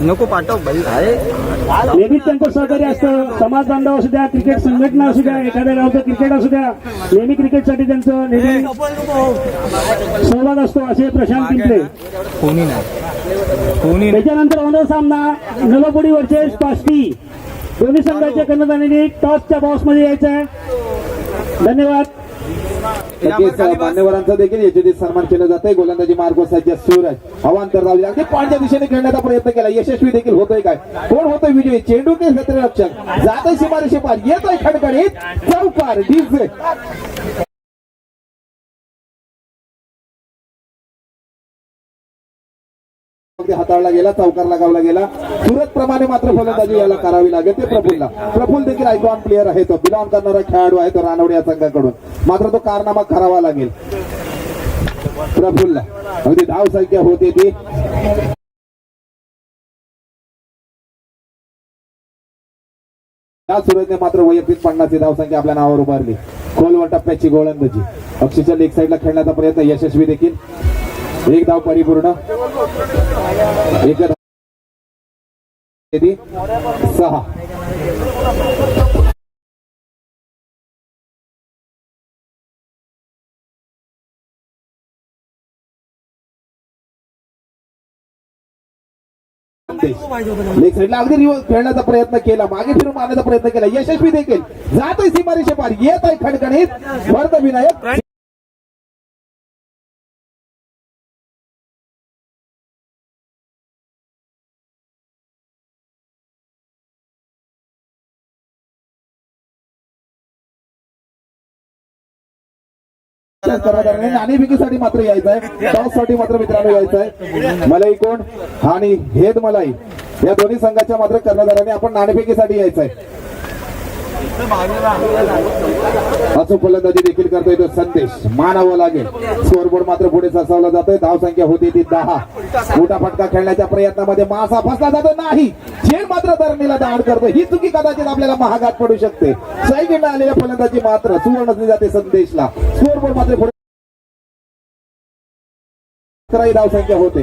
[SPEAKER 3] नको पाठव
[SPEAKER 2] नेहमीच त्यांचं सहकार्य असतं. समाज बांधव असू द्या, क्रिकेट संघटना असू द्या, एखाद्या गावचं क्रिकेट असू द्या, नेहमी क्रिकेटसाठी त्यांचं नेहमी सहभाग असतो असे प्रशांत पिंपळे.
[SPEAKER 3] कोणी नाही
[SPEAKER 2] त्याच्यानंतर होणार सामना नलपुडी वर्सेस पाष्टी. दोन्ही संघाच्या कर्णधारांनी टॉसच्या बॉक्समध्ये यायचं आहे. धन्यवाद.
[SPEAKER 1] नक्कीच मान्यवरांचा देखील याचे सन्मान केलं जाते. गोलंदाजी मार्ग सज्ज सूरज अवांतर धावले अगदी पॉईंटच्या दिशेने खेळण्याचा प्रयत्न केला, यशस्वी देखील होतोय. काय कोण होतोय विजयी? चेंडू के क्षेत्ररक्षक जातोय सीमारेषे पार, येतोय खडखडीत चौकार डीजे. हाताळला गेला, चौकार लगावला गेला. सुरत प्रमाणे मात्र फलंदाजी याला करावी लागेल ते प्रफुल्लला. प्रफुल्ल देखील आयकॉन प्लेअर आहे, तो बिलॉंग करणारा खेळाडू आहे तो रानवड या संघाकडून. मात्र तो कारनामा करावा लागेल प्रफुल्लला. अगदी धाव संख्या होते ती या सुरतने मात्र वैयक्तिक 50 धाव संख्या आपल्या नावावर उभारली. खोलवर टप्प्याची गोलंदाजी अक्षरशः लेग साईडला खेळण्याचा प्रयत्न यशस्वी देखील. एक धाव परिपूर्ण, एक 6. लेग साईडला अगदी रिव्हर्स खेळण्याचा प्रयत्न केला, मागे फिरून मारण्याचा प्रयत्न केला, यशस्वी देखील. जातोय सीमारेषे पार, येत आहे खडखडीत भरत विनायक. नाणेफेकीसाठी मात्र यायचं आहे, टॉससाठी मात्र मित्रांनो यायचं आहे. मलाई कोण आणि हेद मलाई या दोन्ही संघाच्या मात्र कर्णधाराने आपण नाणेफेकीसाठी यायचं आहे. अचूक फलंदाजी देखील करतोय तो संदेश, मानावं लागेल. स्कोरबोर्ड मात्र पुढे सरसावला जातोय. धाव संख्या होती ती 10. मोठा फटका खेळण्याच्या प्रयत्नामध्ये मासा फसला जातो नाही, झेल मात्र धरणीला दाड करतोय. ही चुकी कदाचित आपल्याला महागात पडू शकते. साईडने आलेल्या फलंदाजी मात्र सुवर्ण जाते संदेशला. स्कोरबोर्ड मात्र पुढे धाव संख्या होते.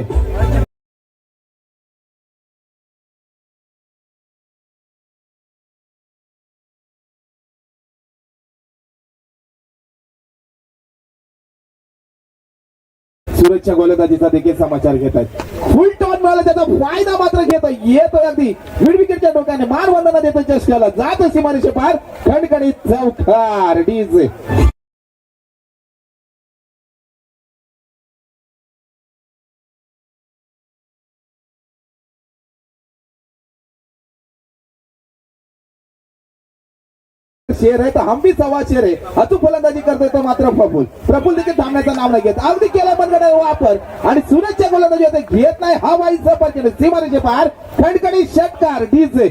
[SPEAKER 1] सुरतच्या गोलंदाजीचा देखील समाचार घेत आहेत. फुल टॉन मिळाला त्याचा फायदा मात्र घेत येतोय अगदी मिड विकेटच्या टोकाने मानवंदना देतो चषकाला जात सीमारेषे पार खणखणीत चौकार डीजे. शेर आहे तर हम भी सवा शेर आहे. अचूक फलंदाजी करतोय तो मात्र प्रफुल देखील थांबण्याचं नाव नाही घेत अगदी केला बंद वापर आणि सुरतच्या गोलंदाजी आता घेत नाही हा वाईट झपाट केलं सीमारेषे पार खणखणी षटकार डीजे.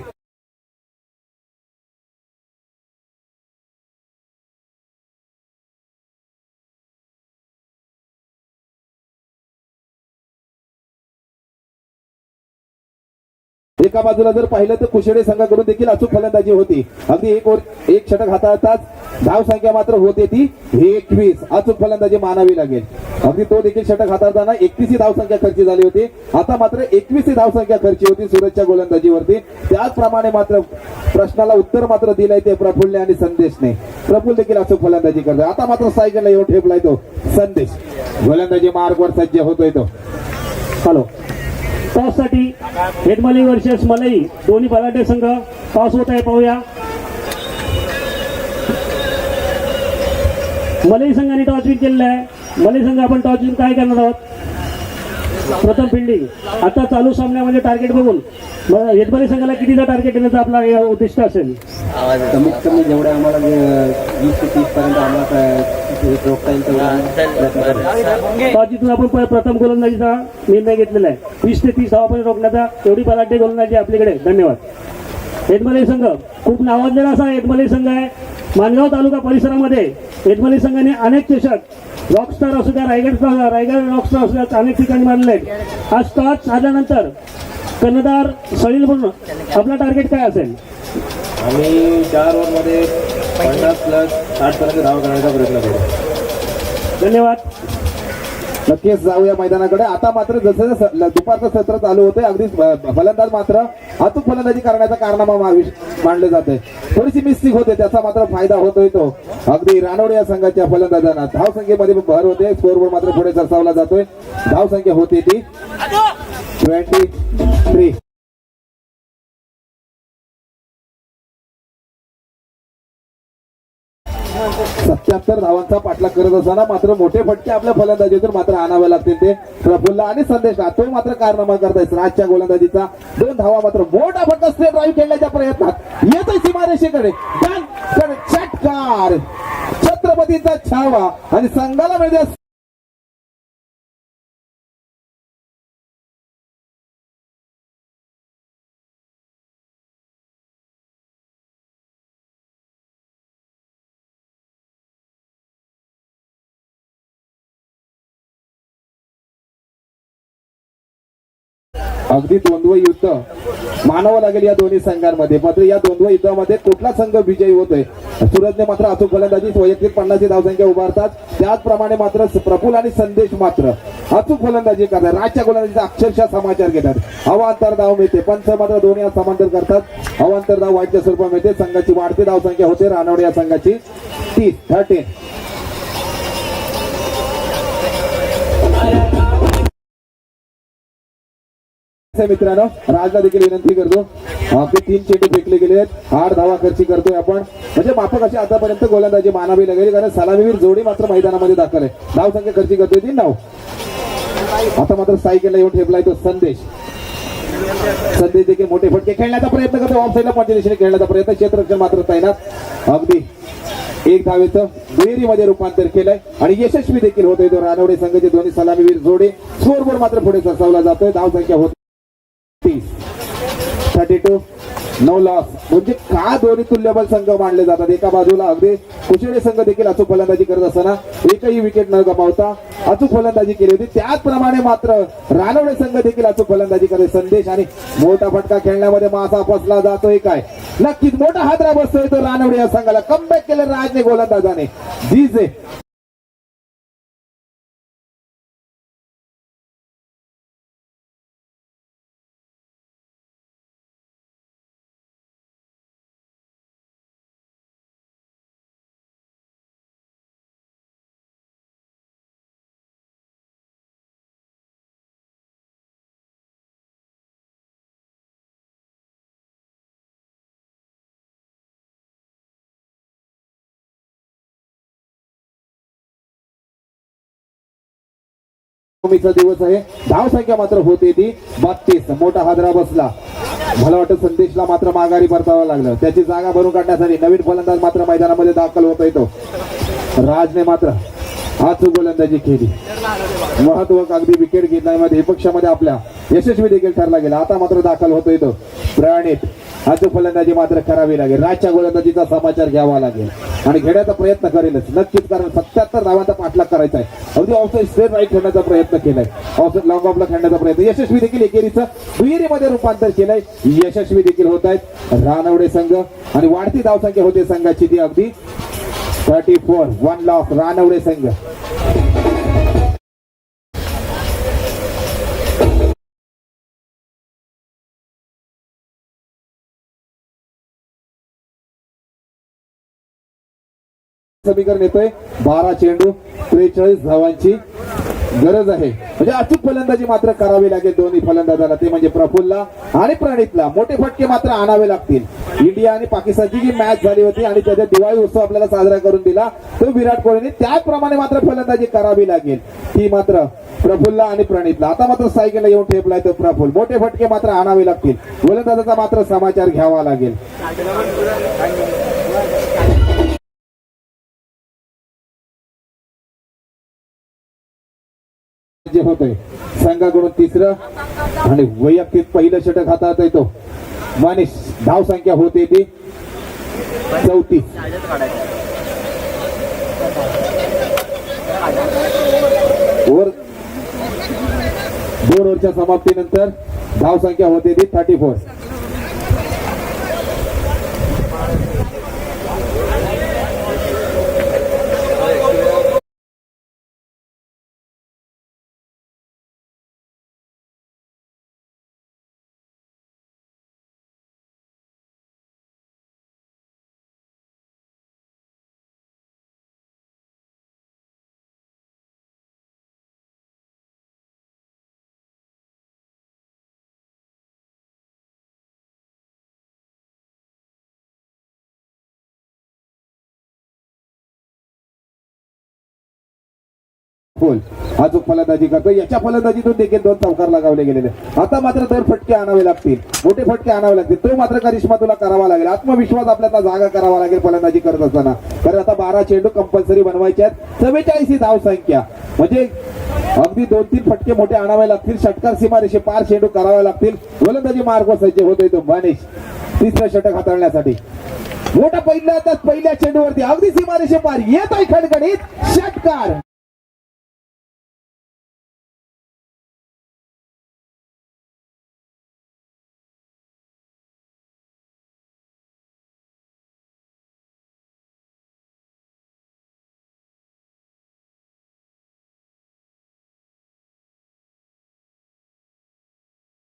[SPEAKER 1] एका बाजूला जर पाहिलं तर कुशेडे संघाकडून देखील अचूक फलंदाजी होती. अगदी एक षटक हाताळताच धाव संख्या मात्र होते ती 21. अचूक फलंदाजी मानावी लागेल. अगदी तो देखील षटक हाताळताना 31 ही धाव संख्या खर्ची झाली होती. आता मात्र 21 ही धाव संख्या खर्ची होती सुरतच्या गोलंदाजीवरती. त्याचप्रमाणे मात्र प्रश्नाला उत्तर मात्र दिलंय ते प्रफुल्लने आणि संदेशने. प्रफुल्ल देखील अचूक फलंदाजी करतोय. आता मात्र सायकलला येऊन ठेपलाय तो संदेश. गोलंदाजी मार्गवर सज्ज होतोय तो.
[SPEAKER 2] हॅलो टॉस साठी हेदमली वर्सेस मलई दोन्ही बलाढ्य संघ टॉस होत आहे पाहूया. मलई संघाने टॉस विन केलेला आहे. मलई संघ आपण टॉस विन काय करणार आहोत. प्रथम फिल्डिंग. आता चालू सामन्यामध्ये टार्गेट बघून हेदमली संघाला कितीचा टार्गेट देण्याचा आपला उद्दिष्ट असेल.
[SPEAKER 4] कमीत कमी जेवढे आम्हाला 20 ते 30 पर्यंत आम्हाला रोखता येईल तेवढं.
[SPEAKER 2] टॉस जिथून आपण प्रथम गोलंदाजीचा निर्णय घेतलेला आहे. 20 ते 30 धावापर्यंत रोखण्याचा एवढी बलाढ्य गोलंदाजी आपल्याकडे. धन्यवाद. हेदमली संघ खूप नावाजलेला असा हेदमली संघ आहे. मानगाव तालुका परिसरामध्ये हेदमली संघाने अनेक चषक रॉकस्टार असू द्या रायगड रॉकस्टार असू द्या अनेक ठिकाणी मानले आहेत. आज टॉस झाल्यानंतर कर्णधार सळील म्हणून आपला टार्गेट काय असेल.
[SPEAKER 4] आम्ही 4 ओव्हरमध्ये 50 प्लस 60 पर्यंत धाव करण्याचा प्रयत्न करू.
[SPEAKER 2] धन्यवाद.
[SPEAKER 1] नक्कीच जाऊया मैदानाकडे. आता मात्र जसं जसं दुपारचं सत्र चालू होतंय अगदी फलंदाज मात्र अचूक फलंदाजी करण्याचा कारनामा मांडले जाते. थोडीशी मिस्टेक होते त्याचा मात्र फायदा होतोय तो अगदी रानोडे या संघाच्या फलंदाजांना. धाव संख्येमध्ये भर होते. स्कोरबोर्ड मात्र पुढे सरसावला जातोय. धाव संख्या होती ती 23. 77 धावांचा पाठलाग करत असताना मात्र मोठे फटके आपल्या फलंदाजीतून मात्र आणावे लागतील ते प्रफुल्ल आणि संदेशला. तो मात्र कारनामा करताय. राजच्या गोलंदाजीचा 2 धावा मात्र मोठा फटका स्ट्रेट ड्राईव्ह खेळण्याच्या प्रयत्नात येतोय सीमारेषेकडे. षटकार छत्रपतीचा छावा आणि संघाला मिळते अगदी द्वंद्व युद्ध मानावं लागेल या दोन्ही संघांमध्ये. मात्र या द्वंद्व युद्धामध्ये कुठला संघ विजयी होतोय. सुरतने मात्र अचूक फलंदाजी वैयक्तिक 50 धावसंख्या उभारतात. त्याचप्रमाणे मात्र प्रफुल्ल आणि संदेश मात्र अचूक फलंदाजी करतात. राजच्या गोलंदाजीचा अक्षरशः समाचार घेतात. अवांतर धाव मिळते. पंच मात्र दोन्ही समांतर करतात. अवांतर धाव वाईटच्या स्वरूपात मिळते. संघाची वाढती धावसंख्या होते रानवडे या संघाची 30. मित्रांनो राजला देखील विनंती करतो. आपले 3 चेंडू फेकले गेले आहेत. 8 धावा खर्ची करतोय आपण. म्हणजे माफक अशी आतापर्यंत गोलंदाजी मानावी लागेल कारण सलामीवीर जोडी मात्र मैदानामध्ये दाखल आहे. धाव संख्या खर्ची करतोय 3 धाव. आता मात्र सायकलला येऊन ठेपलाय तो संदेश. संदेश देखील मोठे फटके खेळण्याचा प्रयत्न करतो. ऑफ साईडला पंच दिशेने खेळण्याचा प्रयत्न. क्षेत्ररक्षण मात्र तैनात. अगदी 1 धावेचं दुहेरीमध्ये रूपांतर केलंय आणि यशस्वी देखील होतोय तो रानवडे संघाचे दोन्ही सलामीवीर जोडे. स्कोरबोर्ड मात्र पुढे सरसावला जातोय. धाव संख्या होती 32. 9 लॉस. म्हणजे का दोन्ही तुल्यबल संघ मानले जातात. एका बाजूला अगदी कुशेडे संघ देखील अचूक फलंदाजी करत असताना एकही विकेट न गमावता अचूक फलंदाजी केली होती. त्याचप्रमाणे मात्र रानवडे संघ देखील अचूक फलंदाजी करते. संदेश आणि मोठा फटका खेळण्यामध्ये मासा फसला जातोय काय. नक्कीच मोठा हादरा बसतोय तो रानवडे या संघाला. कमबॅक केलं राजने गोलंदाजाने. डीजे चा दिवस आहे. धाव संख्या मात्र होते ती 32. मोठा हादरा बसला. मला वाटतं संदेशला मात्र माघारी परतावं लागलं. त्याची जागा भरून काढण्यासाठी नवीन फलंदाज मात्र मैदानामध्ये दाखल होता येतो. राजने मात्र अचूक गोलंदाजी केली. महत्वाक अगदी विकेट घेण्यामध्ये पक्षामध्ये आपल्या यशस्वी देखील ठरला गेला. आता मात्र दाखल होतो येतो प्रणित. अचूक फलंदाजी मात्र करावी लागेल. राजच्या गोलंदाजीचा समाचार घ्यावा लागेल आणि घेण्याचा प्रयत्न करेलच नक्कीच, कारण 77 धावांचा पाठलाग करायचा आहे. अगदी ऑफसाईड स्ट्रेट राईट खेळण्याचा प्रयत्न केलाय. ऑफसाईड लॉंग ऑफला खेळण्याचा प्रयत्न यशस्वी देखील. एकेरीचं दुहेरीमध्ये रूपांतर केलंय. यशस्वी देखील होत आहेत रानवडे संघ आणि वाढती धावसंख्या होते संघाची ती अगदी 34. 1 लॉस रानवडे संघ. समीकरण येतोय 12 चेंडू 43 धावांची गरज आहे. म्हणजे अचूक फलंदाजी मात्र करावी लागेल दोन्ही फलंदाजाला, ते म्हणजे प्रफुल्लला आणि प्रणितला. मोठे फटके मात्र आणावे लागतील. इंडिया आणि पाकिस्तानची जी मॅच झाली होती आणि त्याचा दिवाळी उत्सव आपल्याला साजरा करून दिला तो विराट कोहलीने, त्याचप्रमाणे मात्र फलंदाजी करावी लागेल ती मात्र प्रफुल्लला आणि प्रणितला. आता मात्र सायकलला येऊन ठेपलाय तो प्रफुल्ल. मोठे फटके मात्र आणावे लागतील. गोलंदाजाचा मात्र समाचार घ्यावा लागेल. जे होतंय संघाकडून तिसरं आणि वैयक्तिक पहिलं षटक हातात येतो मनीष. धाव संख्या होते ती 34. ओव्हर 2 ओव्हरच्या समाप्तीनंतर धाव संख्या होते ती 34. अचूक फलंदाजी करतो. याच्या फलंदाजीतून देखील 2 चौकार लगावले गेलेले. आता मात्र 2 फटके आणावे लागतील. मोठे फटके आणावे लागतील. तो मात्र करिश्मा तुला करावा लागेल. आत्मविश्वास आपल्याला जागा करावा लागेल फलंदाजी करत असताना, कारण आता 12 चेंडू कंपल्सरी बनवायचे आहेत. 44 ही धाव संख्या, म्हणजे अगदी 2-3 फटके मोठे आणावे लागतील. षटकार सीमारेषे पार चेंडू करावे लागतील. गोलंदाजी मार्ग सज्ज होतोय तो मनीष तिसरं षटक हाताळण्यासाठी. मोठा पहिल्या चेंडूवरती अगदी सीमारेषे पार येत आहे खणखणीत षटकार.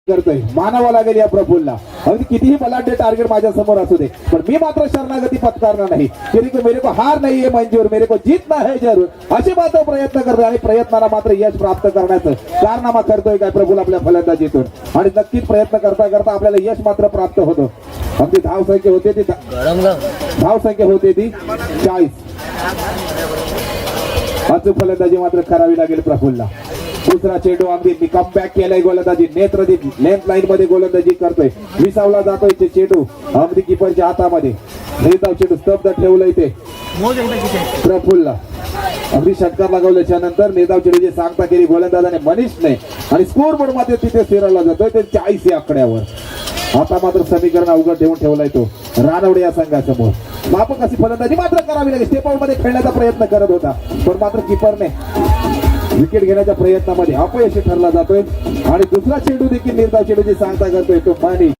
[SPEAKER 1] करतोय मानावा लागेल या प्रफुल्लला. अगदी कितीही बलाढ्य टार्गेट माझ्या समोर असू दे, पण मी मात्र शरणागती पत्कारणार नाही. मेरे को हार नाही आहे मंजूर, मेरे को जीतना है जरूर, असे मात्र प्रयत्न करतोय आणि प्रयत्नाला मात्र यश प्राप्त करण्याचं कारनामा करतोय काय प्रफुल्ल आपल्या फलंदाजीतून. आणि नक्कीच प्रयत्न करता करता आपल्याला यश मात्र प्राप्त होतं. अगदी धाव संख्या होते ती 40. अचूक फलंदाजी मात्र करावी लागेल प्रफुल्लला. दुसरा चेंडू अगदी कमबॅक केलाय. गोलंदाजी नेत्रदीप लेंथ लाईन मध्ये गोलंदाजी करतोय. विसावला जातोय चेंडू अगदी किपरच्या हातामध्ये. निर्धाव चेंडू स्तब्ध ठेवलंय ते प्रफुल्लला. अगदी षटकार लगावल्याच्या नंतर निर्धाव चेंडूची सांगता केली गोलंदाजाने मनीषने आणि स्कोर बोर्ड मध्ये तिथे फिरवला जातोय ते 40 या आकड्यावर. आता मात्र समीकरण अवघड ठेवून ठेवलाय तो रानवडे या संघासमोर. मापक अशी फलंदाजी मात्र करावी लागेल. स्टेप आउट मध्ये खेळण्याचा प्रयत्न करत होता, पण मात्र किपरने विकेट घेण्याच्या प्रयत्नामध्ये अपयशी ठरला जातोय. आणि दुसरा चेंडू देखील निर्धाव चेंडूची सांगता करतोय तो मनीष.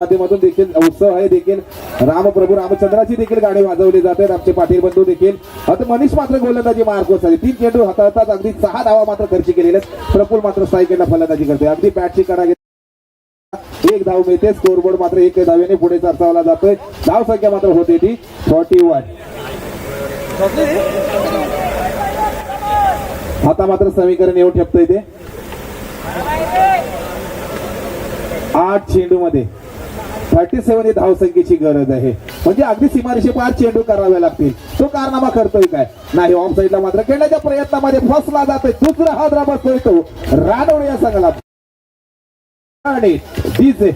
[SPEAKER 1] माध्यमातून देखील उत्सव आहे देखील. रामप्रभू रामचंद्राची देखील गाडी वाजवली जाते. आमचे पाटील बंधू देखील. आता मनीष मात्र गोलंदाजी मार्गोस आहे. 3 चेंडू हाताळतात. अगदी 6 धावा मात्र खर्च केलेले. प्रफुल्ल मात्र सायकलला फलंदाजी करते. अगदी बॅटची कडा घेत 1 धाव मिळते. स्कोरबोर्ड मात्र 1 धावेने पुढे सरसावला जातोय. धाव संख्या मात्र होते ती 41. आता मात्र समीकरण येऊन ठेपतोय ते 8 चेंडू मध्ये 37 ही धावसंख्येची गरज आहे. म्हणजे अगदी सीमारेषे पार चेंडू करावे लागतील. तो कारनामा करतोय काय नाही. ऑफ साईडला मात्र खेळण्याच्या प्रयत्नामध्ये फसला जातोय. दुसरा हादरा बसतोय तो रानवडे या संघाला आणि डीजे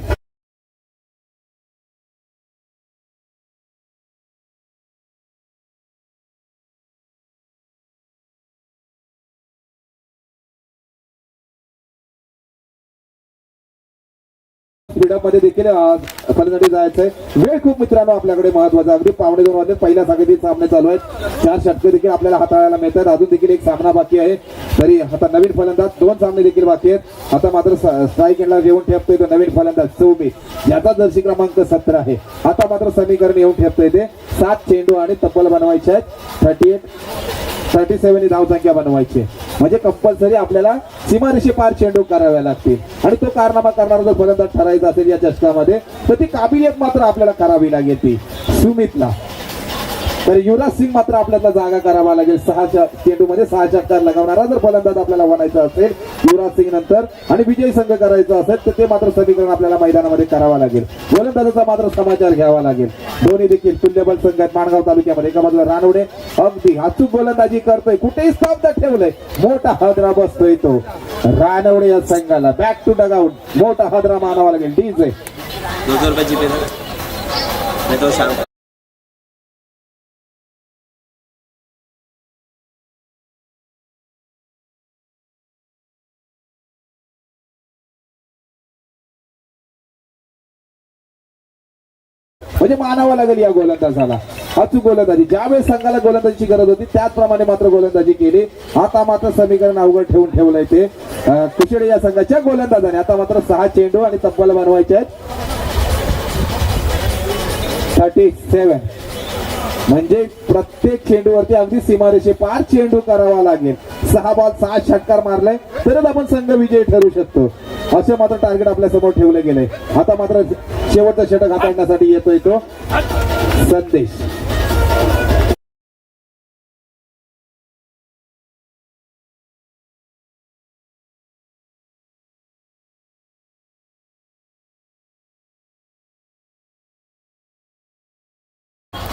[SPEAKER 1] मध्ये देखील फलंदाजी जायचंय. वेळ खूप मित्रांनो आपल्याकडे महत्वाचा. अगदी 1:15 वाजले पहिल्या साखळीतील सामने चालू आहेत. 4 षटके देखील आपल्याला हाताळायला मिळतात. अजून देखील एक सामना बाकी आहे. तरी आता नवीन फलंदाज 2 सामने देखील बाकी आहेत. आता मात्र स्ट्राईक एंडला येऊन ठेपतोय तो नवीन फलंदाज सौमी, याचा जर्सी क्रमांक 17 आहे. आता मात्र समीकरण येऊन ठेपतोय ते 7 चेंडू आणि तब्बल बनवायचे आहेत. 37 ही धावसंख्या बनवायची. म्हणजे कंपल्सरी आपल्याला सीमारेषे पार चेंडू कराव्या लागतील. आणि तो कारनामा करणारा जर फलंदाज ठरायचा असेल या चषकामध्ये तर ती काबिलियत मात्र आपल्याला करावी लागेल ती सुमितला. तर युवराज सिंग मात्र आपल्याला जागा करावा लागेल. 6 चेंडू मध्ये 6 षटकार लगावणारा जर फलंदाज आपल्याला बनायचा असेल युवराज सिंग नंतर आणि विजयी संघ करायचा असेल तर ते मात्र समीकरण आपल्याला मैदानामध्ये करावा लागेल. गोलंदाजाचा मात्र समाचार घ्यावा लागेल. दोन्ही देखील तुल्यबल संघ आहेत माणगाव तालुक्यामध्ये. एका बाजूला रानवडे अगदी अचूक गोलंदाजी करतोय. कुठेही स्तब्ध ठेवलंय. मोठा हादरा बसतोय तो रानवडे या संघाला. बॅक टू डगआउट मोठा हादरा मानावा लागेल. डीजे
[SPEAKER 5] 200 रुपये जीपे नाही तो सांग.
[SPEAKER 1] म्हणजे मानावं लागेल या गोलंदाजाला. अचूक गोलंदाजी ज्यावेळेस संघाला गोलंदाजीची गरज होती त्याचप्रमाणे मात्र गोलंदाजी केली. आता मात्र समीकरण अवघड ठेवून ठेवलंय ते कुशेडे या संघाच्या गोलंदाजाने. आता मात्र 6 चेंडू आणि तब्बल बनवायचे आहेत 37. म्हणजे प्रत्येक चेंडूवरती अगदी सीमारेषे पार चेंडू करावा लागेल. 6 बॉल 6 षटकार मारले तरच आपण संघ विजयी ठरू शकतो. असे मात्र टार्गेट आपल्या समोर ठेवले गेले. आता मात्र शेवटचा षटक हाताळण्यासाठी येतोय तो संदेश.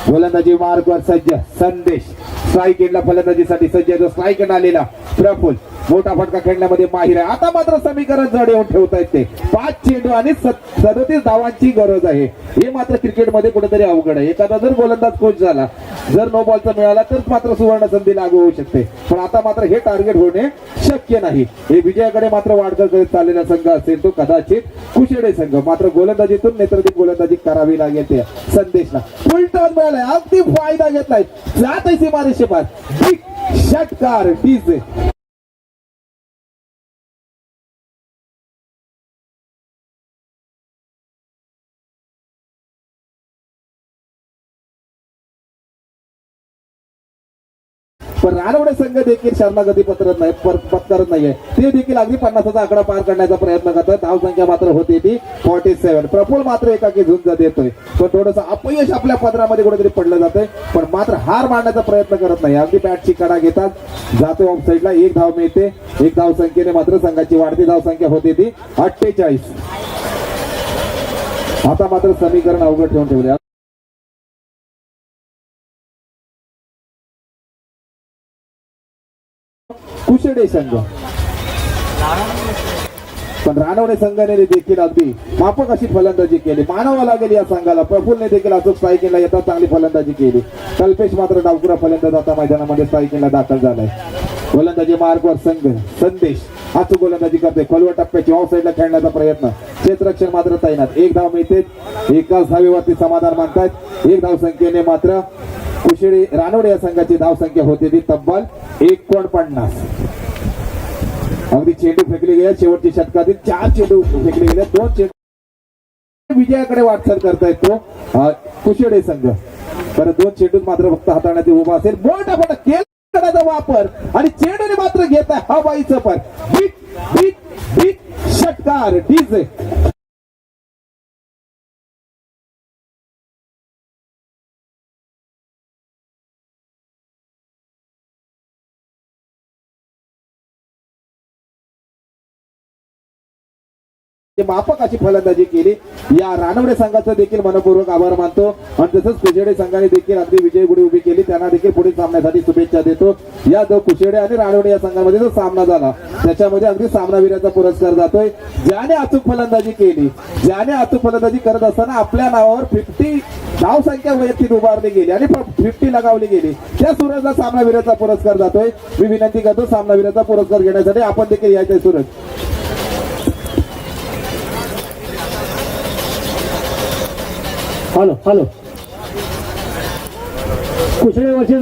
[SPEAKER 1] गोलंदाजी मार्गवर सज्ज संदेश. स्ट्राईक एंडला फलंदाजीसाठी सज्ज. जो स्ट्राईक एंड आलेला प्रफुल मोठा फटका खेळण्यामध्ये माहिर आहे. आता मात्र समीकरण जड येऊन ठेवतायत ते 5 चेंडू आणि 37 धावांची गरज आहे. हे मात्र क्रिकेटमध्ये कुठेतरी अवघड आहे. एखादा जर गोलंदाज कोच झाला जर नो बॉलचा मिळाला तर मात्र सुवर्ण संधी लागू होऊ शकते. पण आता मात्र हे टार्गेट होणे शक्य नाही. हे विजयाकडे मात्र वाटचाल करत चाललेला संघ असेल तो कदाचित कुशेडे संघ. मात्र गोलंदाजीतून नेत्रदीप गोलंदाजी करावी लागेल ते संदेशला. फुल टर्न मिळालाय. अगदी फायदा घेतलाय. जात आहे सीमारेषे पार. बिग षटकार डीजे. पण रानवडे संघ देखील शरणागती पत्करत नाहीये. ते देखील अगदी 50चा आकडा पार करण्याचा प्रयत्न करतात. धावसंख्या मात्र होती ती 47. प्रफुल मात्र एकाकी झुंज देतोय. पण थोडंसं अपयश आपल्या पदरामध्ये कुठेतरी पडलं जातंय. पण मात्र हार मांडण्याचा प्रयत्न करत नाही. अगदी बॅटची कडा घेतात. जातो ऑफ साईडला. 1 धाव मिळते. 1 धाव संख्येने मात्र संघाची वाढती धावसंख्या होती ती 48. आता मात्र समीकरण अवघड ठेवून ठेवले. कुशेडे संघ पण रानवडे संघाने देखील अगदी माफक अशी फलंदाजी केली. मानावं लागेल या संघाला. प्रफुलने देखील अचूक स्ट्राईकिंगला येतात चांगली फलंदाजी केली. कल्पेश मात्र डावकुरा फलंदाज आता मैदानामध्ये स्ट्राईकिंगला दाखल झालाय. गोलंदाजी मार्गवर संघ संदेश अचूक गोलंदाजी करते. खोलवर टप्प्याची ऑफ साईडला खेळण्याचा प्रयत्न. क्षेत्ररक्षण मात्र तैनात. 1 धाव मिळते. एकाच धावेवरती समाधान मानतात. 1 धाव संख्येने मात्र कुशेडे रानवडे या संघाची धावसंख्या होती ती तब्बल 49. अगदी चेंडू फेकले गेले. शेवटची षटकातील 4 चेंडू फेकले गेले. 2 चेंडू विजयाकडे वाटचाल करतायत तो कुशेडे संघ. परत 2 चेंडू मात्र फक्त हाताळण्यात उभा असेल. मोठा फटका केला वापर आणि चेंडूने मात्र घेत आहे हवाईचं पण. बिग बिग बिग षटकार डीजे. माफक अशी फलंदाजी केली. या रानवडे संघाचा देखील मनपूर्वक आभार मानतो आणि तसंच कुशेडे संघाने देखील अगदी विजय गुढी उभी केली. त्यांना देखील पुढील सामन्यासाठी शुभेच्छा देतो. या जो कुशेडे आणि रानवडे या संघामध्ये जो सामना झाला त्याच्यामध्ये अगदी सामनावीराचा पुरस्कार जातोय. ज्याने अचूक फलंदाजी केली, ज्याने अचूक फलंदाजी करत असताना आपल्या नावावर 50 धाव संख्या वैयक्तिक उभारली गेली आणि 50 लगावली गेली, त्या सूरजला सामनावीराचा पुरस्कार जातोय. मी विनंती करतो सामनावीराचा पुरस्कार घेण्यासाठी आपण देखील यायचंय. Suraj
[SPEAKER 2] hello कुशळे versus